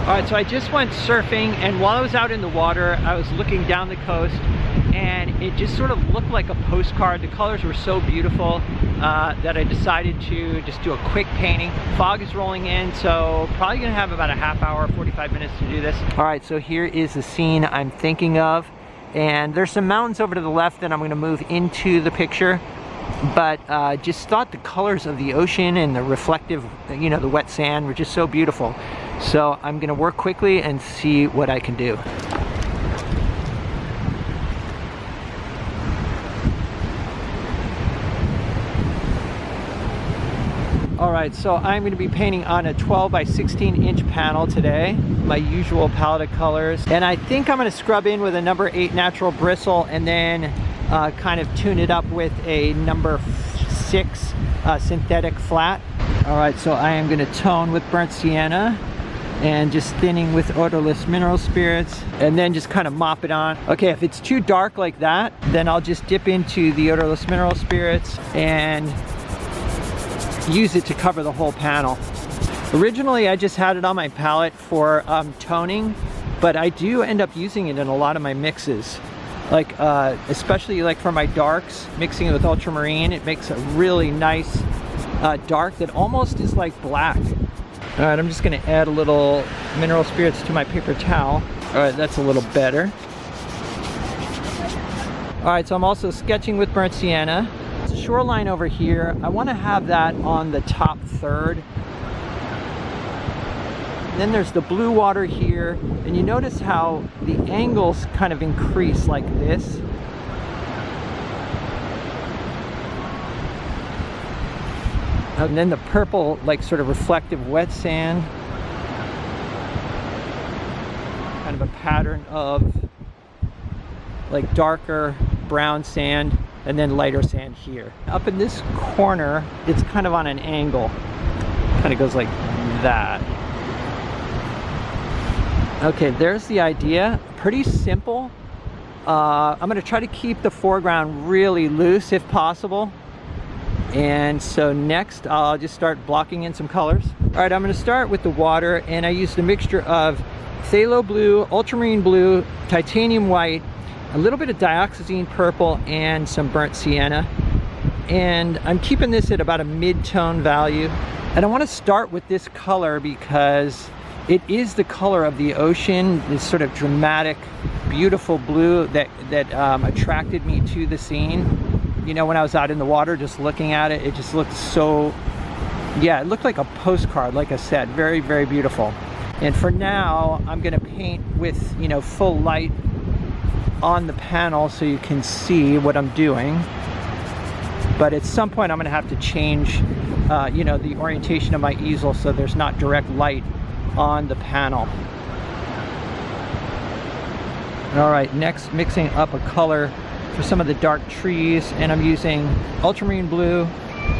Alright, so I just went surfing, and while I was out in the water, I was looking down the coast, and it just sort of looked like a postcard. The colors were so beautiful that I decided to just do a quick painting. Fog is rolling in, so probably gonna have about a half hour, 45 minutes to do this. Alright, so here is the scene I'm thinking of, and there's some mountains over to the left that I'm gonna move into the picture, but just thought the colors of the ocean and the reflective, you know, the wet sand were just so beautiful. So I'm gonna work quickly and see what I can do. Alright, so I'm gonna be painting on a 12 by 16 inch panel today, my usual palette of colors. And I think I'm gonna scrub in with a number 8 natural bristle and then kind of tune it up with a number 6 synthetic flat. Alright, so I am gonna tone with burnt sienna and just thinning with odorless mineral spirits, and then just kind of mop it on. Okay, if it's too dark like that, then I'll just dip into the odorless mineral spirits and use it to cover the whole panel. Originally, I just had it on my palette for toning, but I do end up using it in a lot of my mixes. Like, especially like for my darks, mixing it with ultramarine, it makes a really nice dark that almost is like black. All right, I'm just gonna add a little mineral spirits to my paper towel. All right, that's a little better. All right, so I'm also sketching with burnt sienna. It's a shoreline over here. I wanna have that on the top third. Then there's the blue water here, and you notice how the angles kind of increase like this. And then the purple, like sort of reflective wet sand. Kind of a pattern of like darker brown sand and then lighter sand here. Up in this corner, it's kind of on an angle. Kind of goes like that. Okay, there's the idea. Pretty simple. I'm gonna try to keep the foreground really loose if possible. And so next, I'll just start blocking in some colors. All right, I'm gonna start with the water, and I used a mixture of phthalo blue, ultramarine blue, titanium white, a little bit of dioxazine purple, and some burnt sienna. And I'm keeping this at about a mid-tone value. And I wanna start with this color because it is the color of the ocean, this sort of dramatic, beautiful blue that attracted me to the scene. You know, when I was out in the water just looking at it, it just looked so, yeah, it looked like a postcard, like I said, very, very beautiful. And for now, I'm gonna paint with, you know, full light on the panel so you can see what I'm doing. But at some point, I'm gonna have to change, you know, the orientation of my easel so there's not direct light on the panel. All right, next, mixing up a color for some of the dark trees, and I'm using ultramarine blue,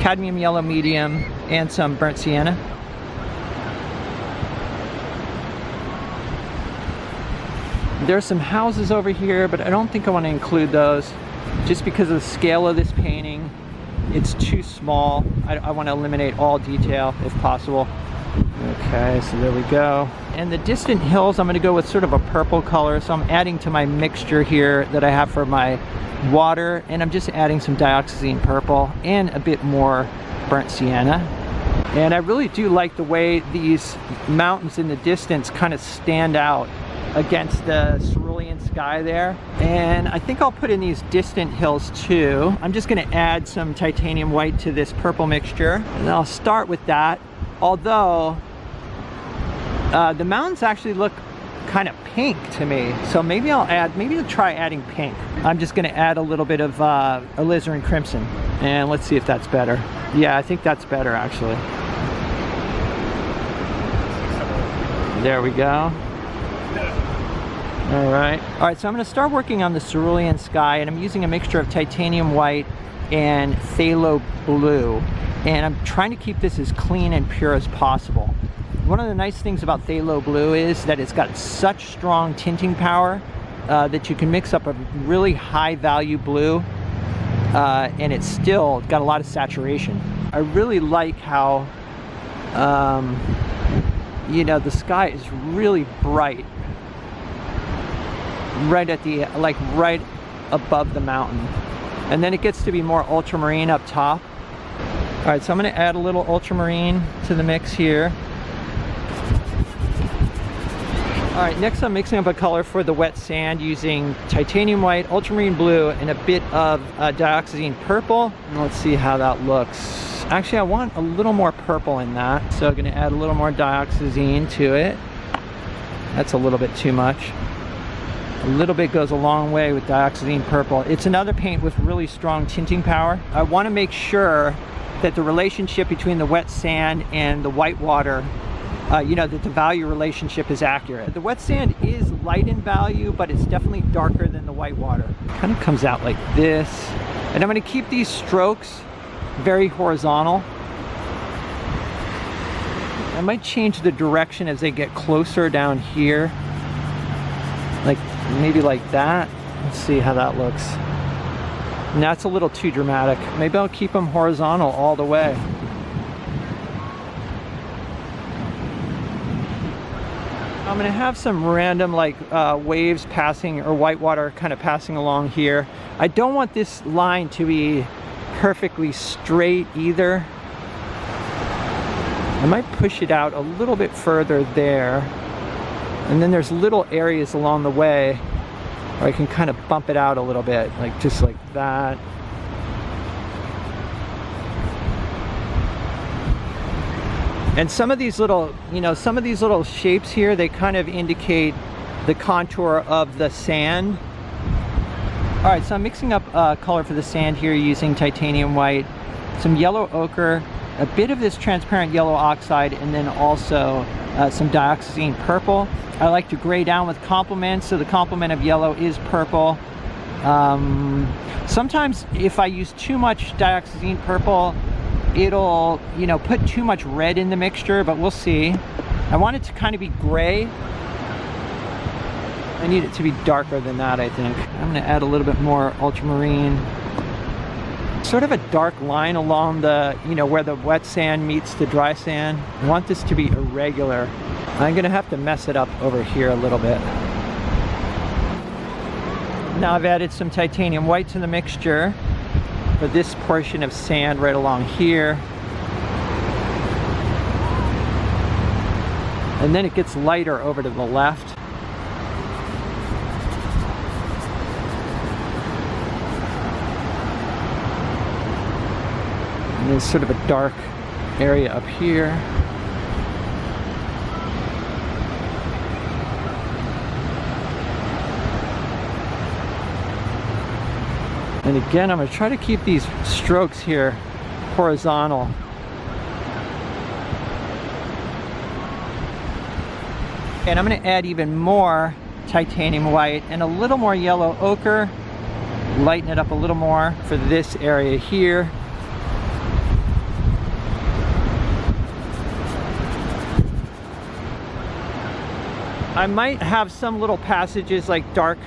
cadmium yellow medium, and some burnt sienna. There's some houses over here, but I don't think I want to include those just because of the scale of this painting. It's too small. I want to eliminate all detail if possible. Okay, so there we go. And the distant hills, I'm going to go with sort of a purple color, so I'm adding to my mixture here that I have for my water, and I'm just adding some dioxazine purple and a bit more burnt sienna. And I really do like the way these mountains in the distance kind of stand out against the cerulean sky there. And I think I'll put in these distant hills too. I'm just going to add some titanium white to this purple mixture, and I'll start with that. Although the mountains actually look kind of pink to me, so maybe I'll try adding pink. I'm just going to add a little bit of alizarin crimson, and let's see if that's better. Yeah, I think that's better actually. There we go. All right, so I'm going to start working on the cerulean sky, and I'm using a mixture of titanium white and phthalo blue, and I'm trying to keep this as clean and pure as possible. One of the nice things about phthalo blue is that it's got such strong tinting power that you can mix up a really high value blue and it's still got a lot of saturation. I really like how you know, the sky is really bright. Right at the, like right above the mountain. And then it gets to be more ultramarine up top. All right, so I'm gonna add a little ultramarine to the mix here. All right, next I'm mixing up a color for the wet sand using titanium white, ultramarine blue, and a bit of dioxazine purple. And let's see how that looks. Actually, I want a little more purple in that. So I'm gonna add a little more dioxazine to it. That's a little bit too much. A little bit goes a long way with dioxazine purple. It's another paint with really strong tinting power. I want to make sure that the relationship between the wet sand and the white water, you know, that the value relationship is accurate. The wet sand is light in value, but it's definitely darker than the white water. It kind of comes out like this. And I'm going to keep these strokes very horizontal. I might change the direction as they get closer down here. Like maybe like that. Let's see how that looks. And that's a little too dramatic. Maybe I'll keep them horizontal all the way. I'm gonna have some random like waves passing, or white water kind of passing along here. I don't want this line to be perfectly straight either. I might push it out a little bit further there. And then there's little areas along the way where I can kind of bump it out a little bit, like just like that. And some of these little, you know, some of these little shapes here, they kind of indicate the contour of the sand. All right, so I'm mixing up color for the sand here using titanium white, some yellow ochre, a bit of this transparent yellow oxide, and then also some dioxazine purple. I like to gray down with complements, so the complement of yellow is purple. Sometimes if I use too much dioxazine purple, it'll, you know, put too much red in the mixture, but we'll see. I want it to kind of be gray. I need it to be darker than that, I think. I'm gonna add a little bit more ultramarine. Sort of a dark line along the, you know, where the wet sand meets the dry sand. I want this to be irregular. I'm gonna have to mess it up over here a little bit. Now I've added some titanium white to the mixture for this portion of sand right along here. And then it gets lighter over to the left. And there's sort of a dark area up here. And again, I'm going to try to keep these strokes here horizontal. And I'm going to add even more titanium white and a little more yellow ochre. Lighten it up a little more for this area here. I might have some little passages, like dark,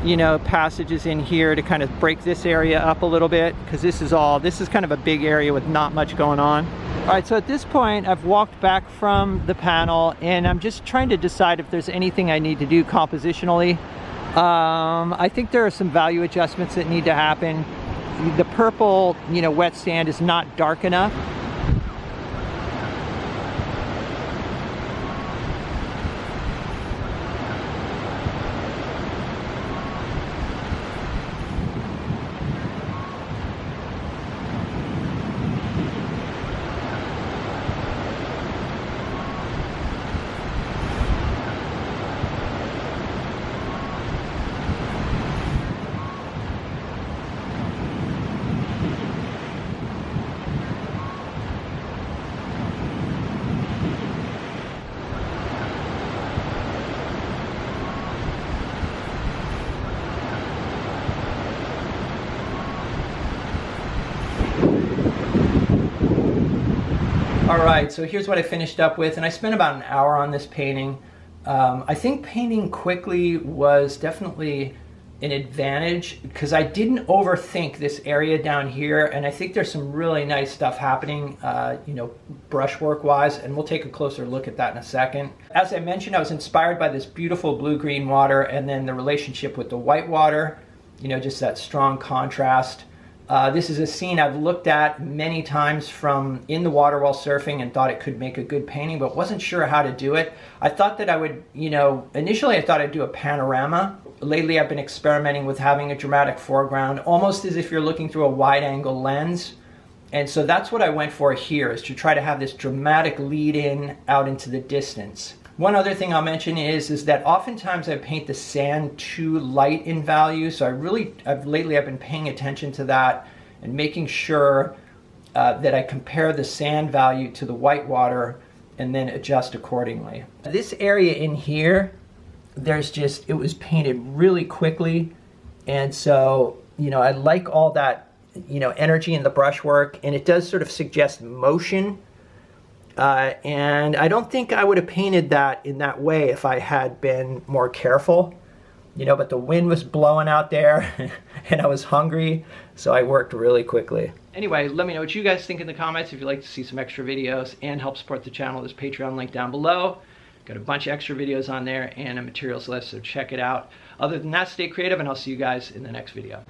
you know, passages in here to kind of break this area up a little bit, because this is kind of a big area with not much going on. All right, so at this point I've walked back from the panel and I'm just trying to decide if there's anything I need to do compositionally. I think there are some value adjustments that need to happen. The purple, you know, wet sand is not dark enough. Alright, so here's what I finished up with, and I spent about an hour on this painting. I think painting quickly was definitely an advantage because I didn't overthink this area down here, and I think there's some really nice stuff happening, you know, brushwork wise, and we'll take a closer look at that in a second. As I mentioned, I was inspired by this beautiful blue-green water and then the relationship with the white water, you know, just that strong contrast. This is a scene I've looked at many times from in the water while surfing and thought it could make a good painting, but wasn't sure how to do it. I thought that I would, you know, initially I thought I'd do a panorama. Lately I've been experimenting with having a dramatic foreground, almost as if you're looking through a wide-angle lens. And so that's what I went for here, is to try to have this dramatic lead-in out into the distance. One other thing I'll mention is that oftentimes I paint the sand too light in value, so lately I've been paying attention to that and making sure that I compare the sand value to the white water and then adjust accordingly. This area in here, it was painted really quickly, and so, you know, I like all that, you know, energy in the brushwork, and it does sort of suggest motion. And I don't think I would have painted that in that way if I had been more careful, you know, but the wind was blowing out there and I was hungry, so I worked really quickly. Anyway, let me know what you guys think in the comments. If you'd like to see some extra videos and help support the channel, there's Patreon link down below. Got a bunch of extra videos on there and a materials list, so check it out. Other than that, stay creative, and I'll see you guys in the next video.